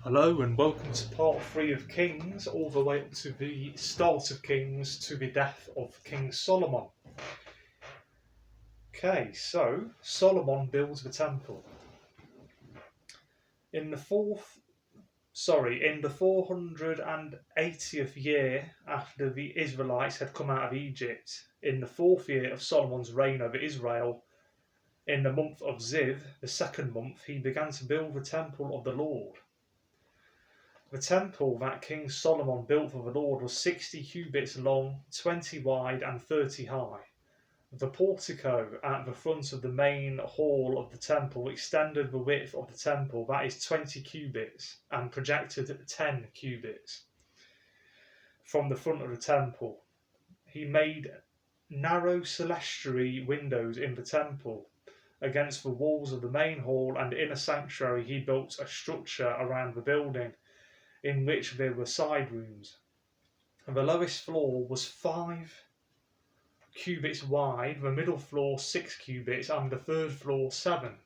Hello and welcome to part 3 of Kings, all the way up to the start of Kings to the death of King Solomon. Okay, so Solomon builds the temple. In the 480th year after the Israelites had come out of Egypt, in the 4th year of Solomon's reign over Israel, in the month of Ziv, the second month, he began to build the temple of the Lord. The temple that King Solomon built for the Lord was 60 cubits long, 20 wide and 30 high. The portico at the front of the main hall of the temple extended the width of the temple, that is 20 cubits, and projected 10 cubits from the front of the temple. He made narrow clerestory windows in the temple. Against the walls of the main hall and inner sanctuary he built a structure around the building, in which there were side rooms. The lowest floor was 5 cubits wide, the middle floor 6 cubits, and the third floor 7.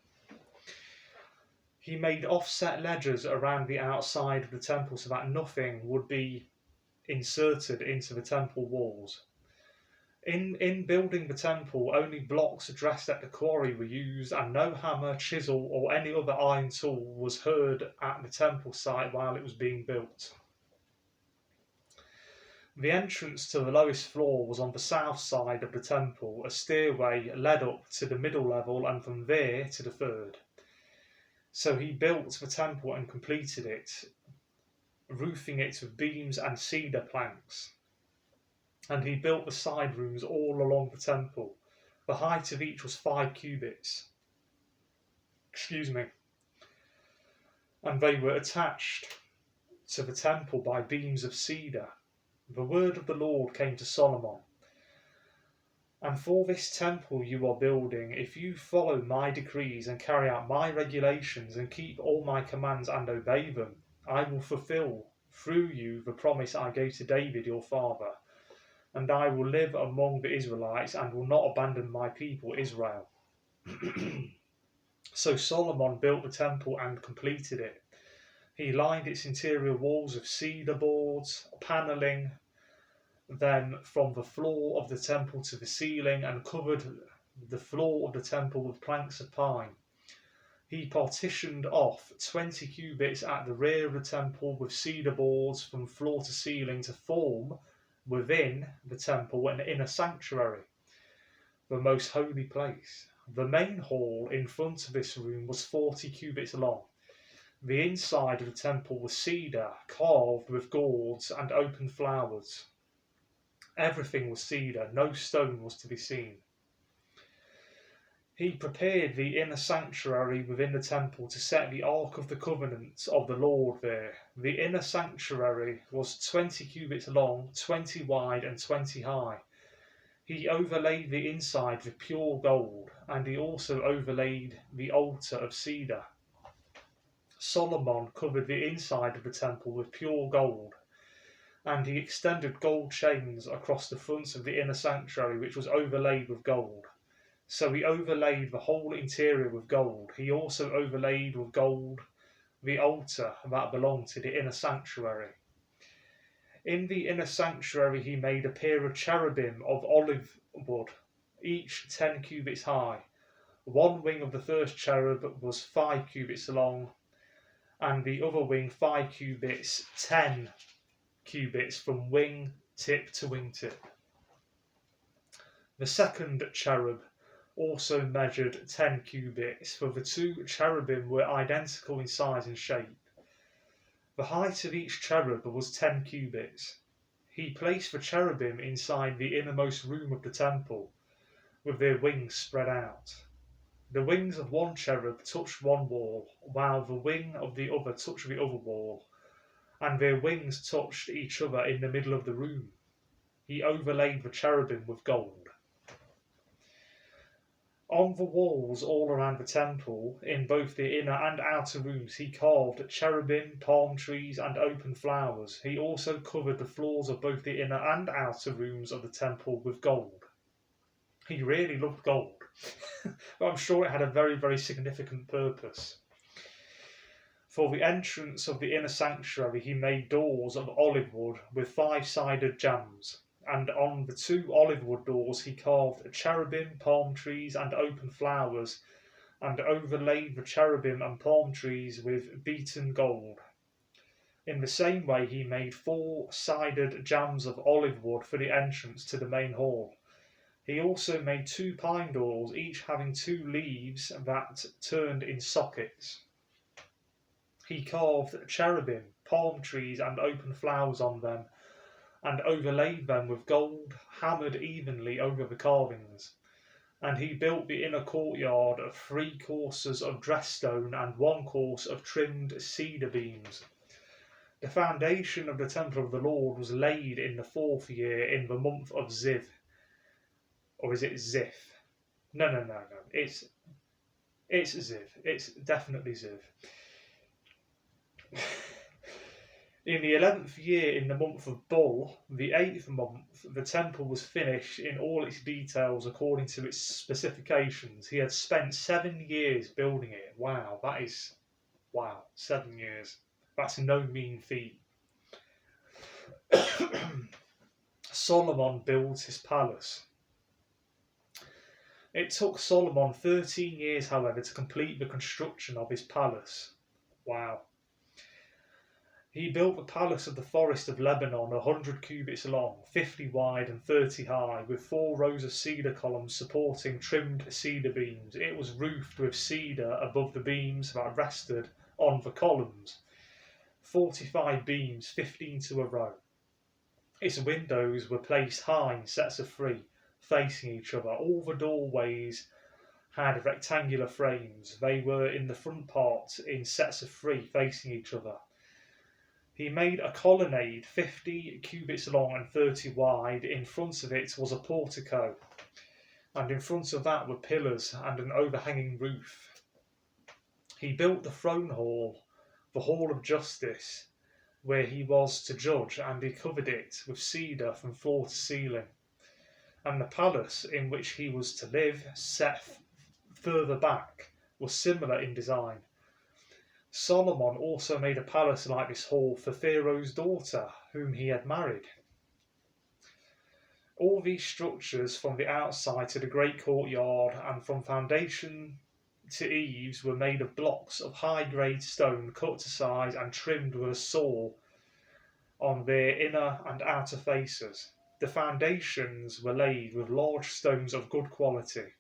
He made offset ledges around the outside of the temple so that nothing would be inserted into the temple walls. In building the temple, only blocks dressed at the quarry were used, and no hammer, chisel, or any other iron tool was heard at the temple site while it was being built. The entrance to the lowest floor was on the south side of the temple. A stairway led up to the middle level and from there to the third. So he built the temple and completed it, roofing it with beams and cedar planks. And he built the side rooms all along the temple. The height of each was 5 cubits. And they were attached to the temple by beams of cedar. The word of the Lord came to Solomon. And for this temple you are building, if you follow my decrees and carry out my regulations and keep all my commands and obey them, I will fulfill through you the promise I gave to David your father, and I will live among the Israelites and will not abandon my people Israel. So Solomon built the temple and completed it. He lined its interior walls with cedar boards, panelling them from the floor of the temple to the ceiling, and covered the floor of the temple with planks of pine. He partitioned off 20 cubits at the rear of the temple with cedar boards from floor to ceiling to form within the temple an inner sanctuary, the most holy place. The main hall in front of this room was 40 cubits long. The inside of the temple was cedar, carved with gourds and open flowers. Everything was cedar, no stone was to be seen. He prepared the inner sanctuary within the temple to set the Ark of the Covenant of the Lord there. The inner sanctuary was 20 cubits long, 20 wide and 20 high. He overlaid the inside with pure gold, and he also overlaid the altar of cedar. Solomon covered the inside of the temple with pure gold, and he extended gold chains across the front of the inner sanctuary, which was overlaid with gold. So he overlaid the whole interior with gold. He also overlaid with gold the altar that belonged to the inner sanctuary. In the inner sanctuary he made a pair of cherubim of olive wood, each 10 cubits high. One wing of the first cherub was 5 cubits long, and the other wing 5 cubits, 10 cubits from wing tip to wing tip. The second cherub also measured 10 cubits, for the 2 cherubim were identical in size and shape. The height of each cherub was 10 cubits. He placed the cherubim inside the innermost room of the temple, with their wings spread out. The wings of one cherub touched one wall, while the wing of the other touched the other wall, and their wings touched each other in the middle of the room. He overlaid the cherubim with gold. On the walls all around the temple, in both the inner and outer rooms, he carved cherubim, palm trees, and open flowers. He also covered the floors of both the inner and outer rooms of the temple with gold. He really loved gold, but I'm sure it had a very, very significant purpose. For the entrance of the inner sanctuary he made doors of olive wood with 5-sided jambs, and on the 2 olive wood doors he carved cherubim, palm trees, and open flowers, and overlaid the cherubim and palm trees with beaten gold. In the same way he made 4-sided jambs of olive wood for the entrance to the main hall. He also made 2 pine doors, each having 2 leaves that turned in sockets. He carved cherubim, palm trees, and open flowers on them, and overlaid them with gold, hammered evenly over the carvings. And he built the inner courtyard of 3 courses of dressed stone and 1 course of trimmed cedar beams. The foundation of the temple of the Lord was laid in the 4th year in the month of Ziv. Or is it Ziph? No. It's Ziv. It's definitely Ziv. In the 11th year, in the month of Bull, the 8th month, the temple was finished in all its details according to its specifications. He had spent 7 years building it. Wow, 7 years. That's no mean feat. Solomon builds his palace. It took Solomon 13 years, however, to complete the construction of his palace. Wow. He built the palace of the forest of Lebanon, 100 cubits long, 50 wide, and 30 high, with 4 rows of cedar columns supporting trimmed cedar beams. It was roofed with cedar above the beams that rested on the columns. 45 beams, 15 to a row. Its windows were placed high in sets of 3, facing each other. All the doorways had rectangular frames. They were in the front part in sets of 3, facing each other. He made a colonnade 50 cubits long and 30 wide. In front of it was a portico, and in front of that were pillars and an overhanging roof. He built the throne hall, the hall of justice, where he was to judge, and he covered it with cedar from floor to ceiling. And the palace in which he was to live, set further back, was similar in design. Solomon also made a palace like this hall for Pharaoh's daughter, whom he had married. All these structures, from the outside to the great courtyard and from foundation to eaves, were made of blocks of high-grade stone cut to size and trimmed with a saw on their inner and outer faces. The foundations were laid with large stones of good quality,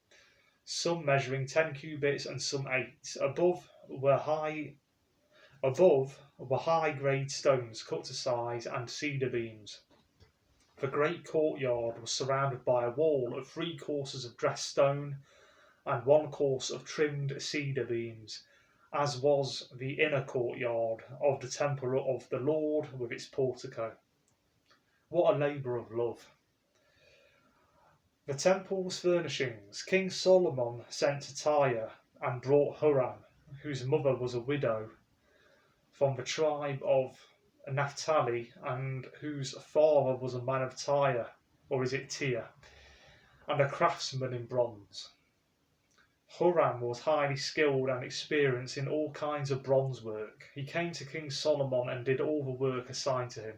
some measuring 10 cubits and some 8. Above were high-grade stones cut to size and cedar beams. The great courtyard was surrounded by a wall of 3 courses of dressed stone and 1 course of trimmed cedar beams, as was the inner courtyard of the temple of the Lord with its portico. What a labour of love. The temple's furnishings. King Solomon sent to Tyre and brought Huram, whose mother was a widow, from the tribe of Naphtali, and whose father was a man of Tyre, or is it Tyre, and a craftsman in bronze. Huram was highly skilled and experienced in all kinds of bronze work. He came to King Solomon and did all the work assigned to him.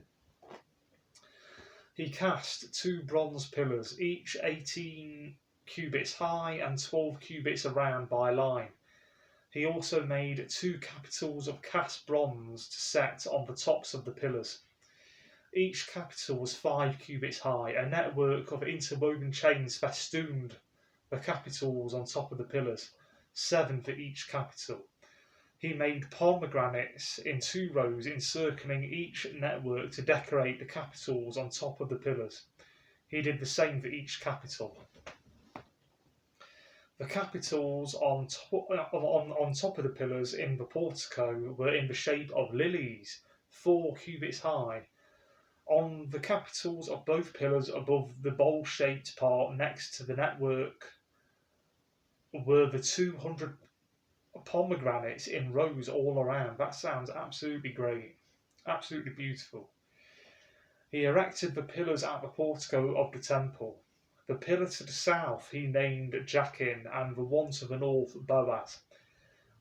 He cast 2 bronze pillars, each 18 cubits high and 12 cubits around by line. He also made 2 capitals of cast bronze to set on the tops of the pillars. Each capital was 5 cubits high. A network of interwoven chains festooned the capitals on top of the pillars, 7 for each capital. He made pomegranates in 2 rows encircling each network to decorate the capitals on top of the pillars. He did the same for each capital. The capitals on top of the pillars in the portico were in the shape of lilies, 4 cubits high. On the capitals of both pillars above the bowl-shaped part next to the network were the 200 pomegranates in rows all around. That sounds absolutely great. Absolutely beautiful. He erected the pillars at the portico of the temple. The pillar to the south he named Jachin, and the one to the north Boaz.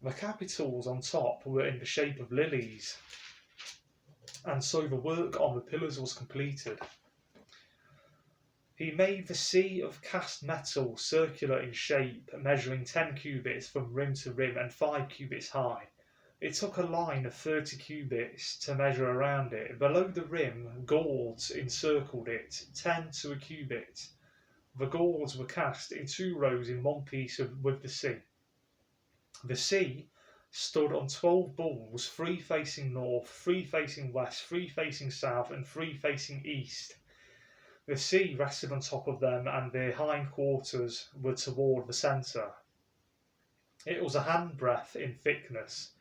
The capitals on top were in the shape of lilies, and so the work on the pillars was completed. He made the sea of cast metal circular in shape, measuring 10 cubits from rim to rim and 5 cubits high. It took a line of 30 cubits to measure around it. Below the rim, gourds encircled it, 10 to a cubit. The gourds were cast in 2 rows in one piece with the sea. The sea stood on 12 bulls, 3 facing north, 3 facing west, 3 facing south, and 3 facing east. The sea rested on top of them, and their hindquarters were toward the centre. It was a handbreadth in thickness,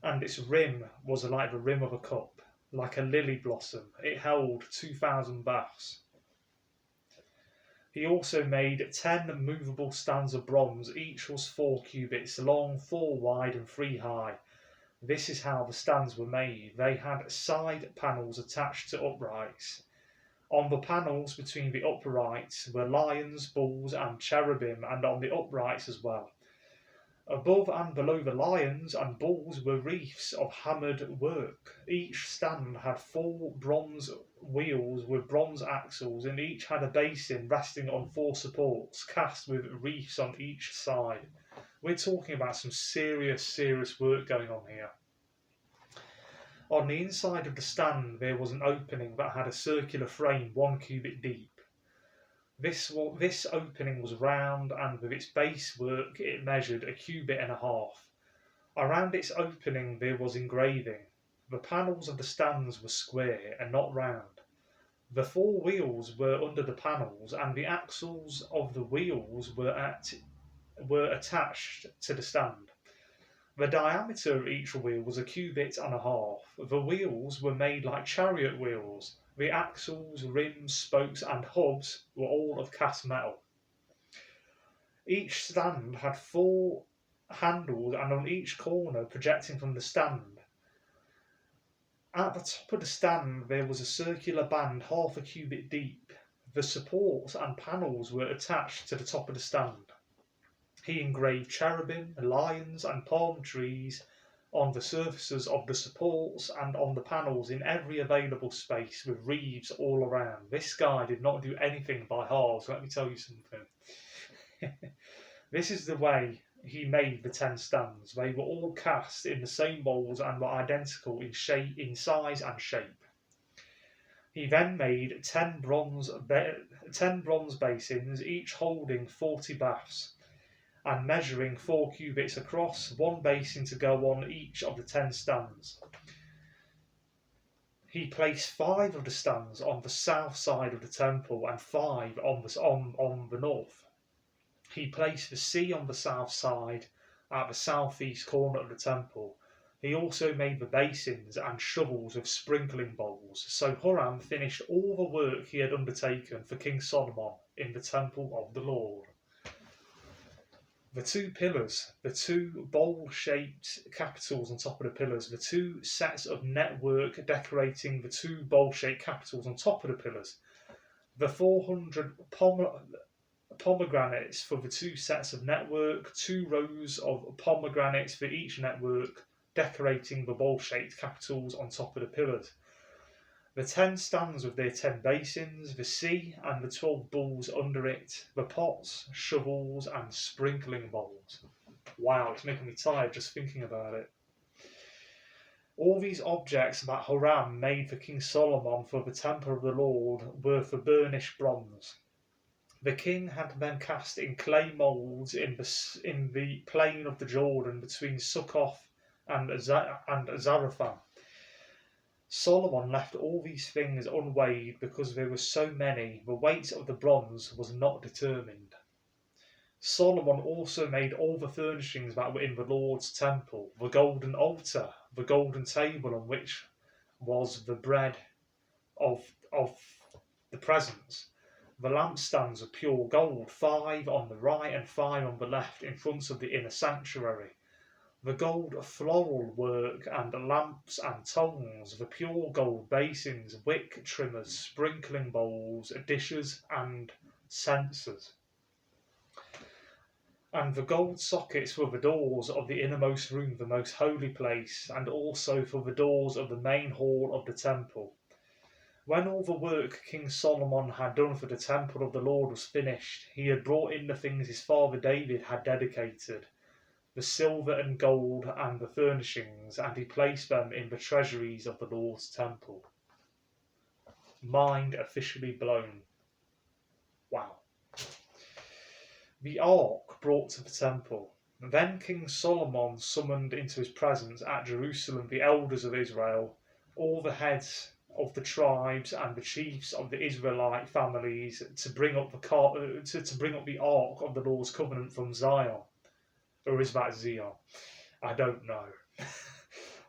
and its rim was like the rim of a cup, like a lily blossom. It held 2,000 baths. He also made 10 movable stands of bronze. Each was 4 cubits long, 4 wide, and 3 high. This is how the stands were made. They had side panels attached to uprights. On the panels between the uprights were lions, bulls, and cherubim, and on the uprights as well. Above and below the lions and bulls were wreaths of hammered work. Each stand had 4 bronze wheels with bronze axles, and each had a basin resting on 4 supports, cast with wreaths on each side. We're talking about some serious work going on here. On the inside of the stand there was an opening that had a circular frame 1 cubit deep. This opening was round, and with its base work it measured 1.5 cubits. Around its opening there was engraving. The panels of the stands were square and not round. The 4 wheels were under the panels, and the axles of the wheels were attached to the stand. The diameter of each wheel was 1.5 cubits. The wheels were made like chariot wheels. The axles, rims, spokes, and hubs were all of cast metal. Each stand had 4 handles, and on each corner projecting from the stand. At the top of the stand there was a circular band 0.5 cubit deep. The supports and panels were attached to the top of the stand. He engraved cherubim, lions, and palm trees on the surfaces of the supports and on the panels in every available space, with wreaths all around. This guy did not do anything by halves, let me tell you something. This is the way he made the 10 stands. They were all cast in the same moulds and were identical in size and shape. He then made 10 bronze basins, each holding 40 baths, and measuring 4 cubits across, 1 basin to go on each of the 10 stands. He placed 5 of the stands on the south side of the temple and 5 on the north. He placed the sea on the south side at the southeast corner of the temple. He also made the basins and shovels of sprinkling bowls. So Huram finished all the work he had undertaken for King Solomon in the temple of the Lord. The 2 pillars, the 2 bowl-shaped capitals on top of the pillars, the 2 sets of network decorating the 2 bowl-shaped capitals on top of the pillars, the 400 pomegranates for the 2 sets of network, 2 rows of pomegranates for each network, decorating the bowl-shaped capitals on top of the pillars. The 10 stands with their 10 basins, the sea and the 12 bulls under it, the pots, shovels, and sprinkling bowls. Wow, it's making me tired just thinking about it. All these objects that Huram made for King Solomon for the temple of the Lord were for burnished bronze. The king had them cast in clay moulds in the plain of the Jordan between Succoth and Zarephath. Solomon left all these things unweighed because there were so many. The weight of the bronze was not determined. Solomon also made all the furnishings that were in the Lord's temple, the golden altar, the golden table on which was the bread of the presence, the lampstands of pure gold, 5 on the right and 5 on the left in front of the inner sanctuary, the gold floral work and lamps and tongs, the pure gold basins, wick trimmers, sprinkling bowls, dishes and censers. And the gold sockets were the doors of the innermost room, the most holy place, and also for the doors of the main hall of the temple. When all the work King Solomon had done for the temple of the Lord was finished, he had brought in the things his father David had dedicated, the silver and gold and the furnishings, and he placed them in the treasuries of the Lord's temple. Mind officially blown. Wow. The ark brought to the temple. Then King Solomon summoned into his presence at Jerusalem the elders of Israel, all the heads of the tribes and the chiefs of the Israelite families to bring up the ark of the Lord's covenant from Zion. Or is that Zion? I don't know.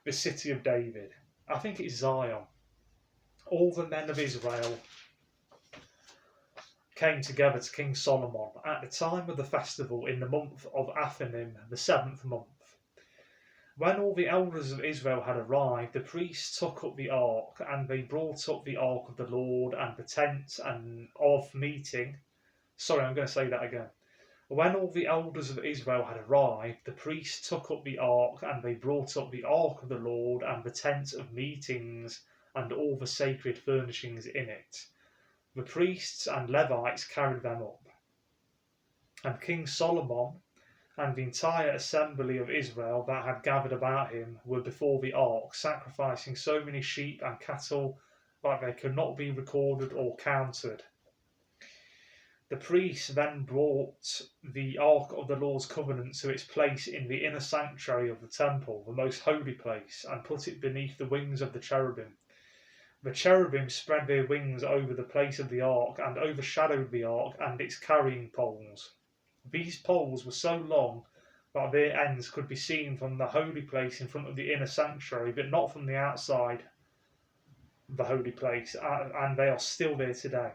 The city of David. I think it's Zion. All the men of Israel came together to King Solomon at the time of the festival in the month of Athanim, the 7th month. When all the elders of Israel had arrived, the priests took up the ark, and they brought up the ark of the Lord and the tent and of meeting. Sorry, I'm going to say that again. When all the elders of Israel had arrived, the priests took up the ark, and they brought up the ark of the Lord and the tent of meetings and all the sacred furnishings in it. The priests and Levites carried them up. And King Solomon and the entire assembly of Israel that had gathered about him were before the ark, sacrificing so many sheep and cattle that they could not be recorded or counted. The priests then brought the ark of the Lord's covenant to its place in the inner sanctuary of the temple, the most holy place, and put it beneath the wings of the cherubim. The cherubim spread their wings over the place of the ark and overshadowed the ark and its carrying poles. These poles were so long that their ends could be seen from the holy place in front of the inner sanctuary, but not from the outside the holy place, and they are still there today.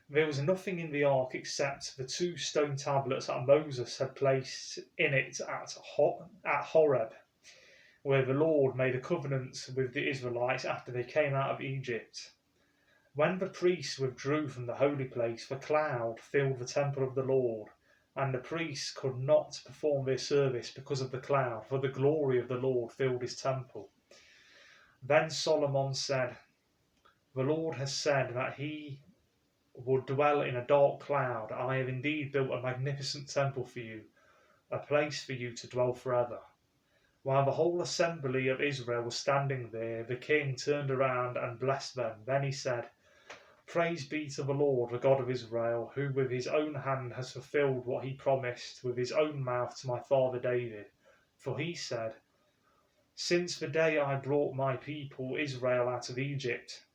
There was nothing in the ark except the 2 stone tablets that Moses had placed in it at Horeb, where the Lord made a covenant with the Israelites after they came out of Egypt. When the priests withdrew from the holy place, the cloud filled the temple of the Lord, and the priests could not perform their service because of the cloud, for the glory of the Lord filled his temple. Then Solomon said, "The Lord has said that he would dwell in a dark cloud. I have indeed built a magnificent temple for you, a place for you to dwell forever." While the whole assembly of Israel was standing there, the king turned around and blessed them. Then he said, "Praise be to the Lord, the God of Israel, who with his own hand has fulfilled what he promised with his own mouth to my father David. For he said, 'Since the day I brought my people Israel out of Egypt,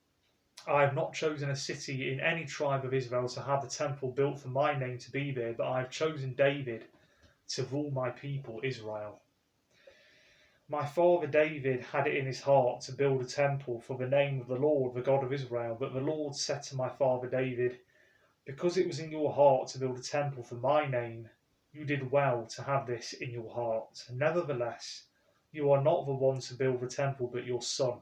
I have not chosen a city in any tribe of Israel to have a temple built for my name to be there, but I have chosen David to rule my people Israel.' My father David had it in his heart to build a temple for the name of the Lord, the God of Israel. But the Lord said to my father David, 'Because it was in your heart to build a temple for my name, you did well to have this in your heart. Nevertheless, you are not the one to build the temple, but your son,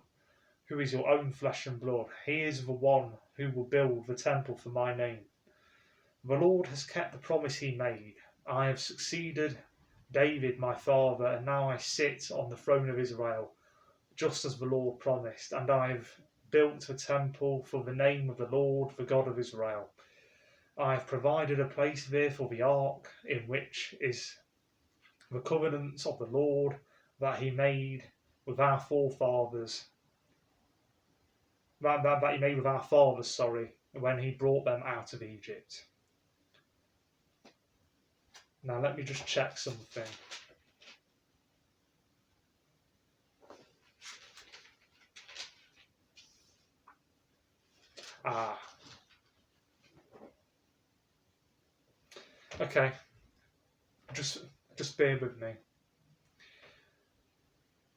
who is your own flesh and blood. He is the one who will build the temple for my name. The Lord has kept the promise he made. I have succeeded David my father, and now I sit on the throne of Israel, just as the Lord promised, and I have built a temple for the name of the Lord, the God of Israel. I have provided a place there for the ark, in which is the covenant of the Lord that he made with our forefathers, that he made with our fathers, when he brought them out of Egypt.'" Now let me just check something. Okay. Just bear with me.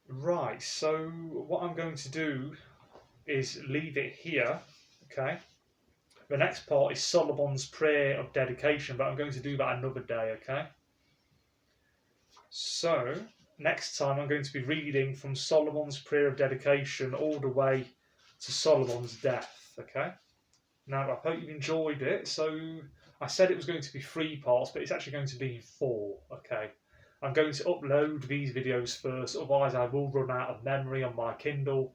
Right, so what I'm going to do is leave it here, okay? The next part is Solomon's prayer of dedication, but I'm going to do that another day, okay? So, next time I'm going to be reading from Solomon's prayer of dedication all the way to Solomon's death, okay? Now, I hope you enjoyed it, so I said it was going to be 3 parts, but it's actually going to be 4, okay? I'm going to upload these videos first, otherwise I will run out of memory on my Kindle.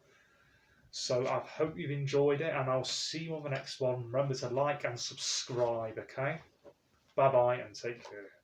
So I hope you've enjoyed it, and I'll see you on the next one. Remember to like and subscribe, okay? Bye bye and take care.